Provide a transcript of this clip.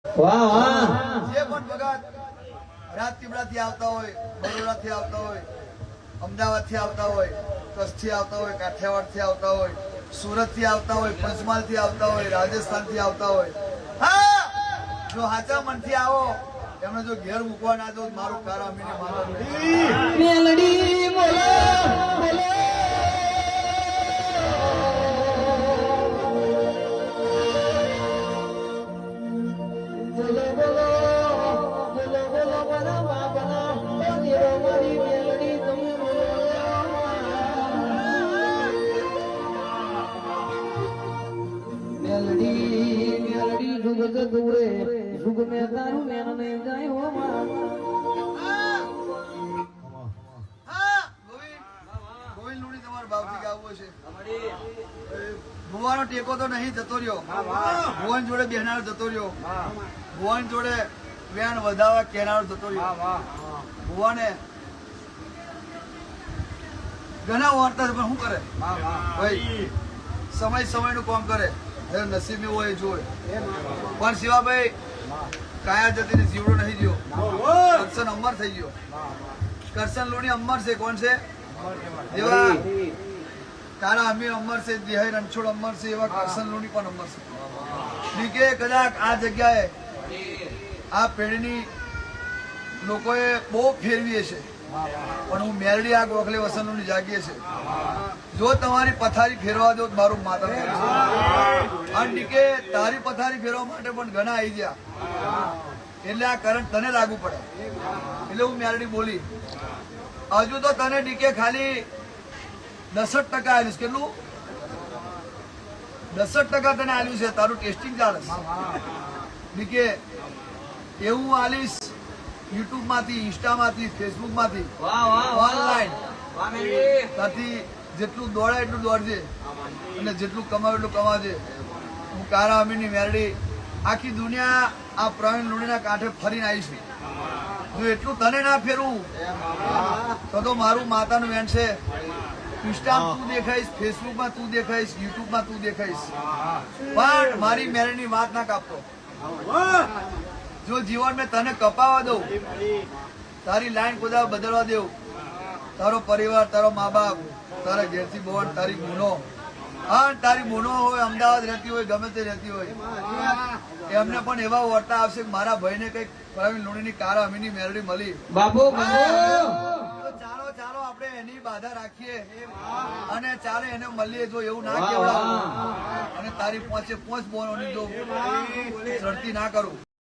વાહ વાહ જે પણ ભગત રાજપીપળાથી આવતા હોય, બરોડાથી આવતા હોય, અમદાવાદથી આવતા હોય, કચ્છથી આવતા હોય, કાઠિયાવાડથી આવતા હોય, સુરતથી આવતા હોય, પંચમહાલથી આવતા હોય, રાજસ્થાનથી આવતા હોય, હા જો હાચા મનથી આવો એમને જો ઘેર મૂકવા ના દો મારું કાર અમીને માતા મેલડી બોલો બોલો जुग में तारू में नहीं जाए हो ગોવિંદ લુણી તમારા ભાવથી ગાવું છે. ભુવાનો ટેકો તો નહીં જતો રહ્યો, ભુવન જોડે બેહનારો જતો રહ્યો, ભુવન જોડે વેણ વધાવા કહેનારો જતો રહ્યો. ભુવાને ઘણા વાર્તા છે પણ શું કરે ભાઈ, સમય નું કામ કરે, નસીબ એવું હોય જોય. પણ શિવાભાઈ કાયા જતી જીવડો નહીં ગયો, કરશન અમર થઈ ગયો. કરશન લોણી અમર છે. કોણ છે? એવા તારા અમીર અમર છે, દેહાઈ રણછોડ અમર છે, એવા કરશન લોણી પણ અમર છે. બીકે કદાચ આ જગ્યાએ આ પેઢીની લોકોએ બહુ ફેરવી છે, પણ હું મેરડી આ ગોખલે વસંતની જાગીએ છે. જો તમારી પથારી ફેરવા દો મારું માતા અને ડીકે તારી પથારી ફેરવા માટે પણ ઘણા આવી ગયા, એટલે આ કરંટ તને લાગુ પડે. એટલે હું મેરડી બોલી. હજુ તો તને ડીકે ખાલી 10% આવેલું છે. કેટલું? 10% તને આવેલું છે. તારું ટેસ્ટિંગ ચાલે ડીકે. એવું આલીશ યુટ્યુબ માંથી, ઇન્સ્ટા માંથી, ફેસબુક માંથી, ઓનલાઈન ત્યાંથી જેટલું દોડાય એટલું દોડજે અને જેટલું કમાવે એટલું કમાવજે. હું કારા અમીની મેરડી આખી દુનિયા આ પ્રવીણ લુણીના કાંઠે ફરીને આવીશ. જો એટલું તને ના ફેરવું તો મારું માતાનું વેણ છે. ઇન્સ્ટામાં તું દેખાઈશ, ફેસબુકમાં તું દેખાઈશ, યુટ્યુબમાં તું દેખાઈશ, પણ મારી મેરડીની વાત ના કાપતો. જો જીવન મેં તને કપાવા દઉં, તારી લાઈન કોદા બદલવા દઉં, તારો પરિવાર, તારો મા બાપ, તારા ઘેરથી બોન, તારી ગુનો, હા તારી ગુનો હોય, અમદાવાદ રહેતી હોય, ગમે તે રહેતી હોય, એમને પણ એવા વર્તા આવશે કે મારા ભાઈને કઈક પ્રવીણ લુણીની કારા અમીની મેરડી મળી. બાબુ ચાલો ચાલો આપણે એની બાધા રાખીએ અને ચાલે એને મળીએ. જો એવું ના કહેવાય અને તારી પોંચે પોંચ બોનોની જો ચડતી ના કરું.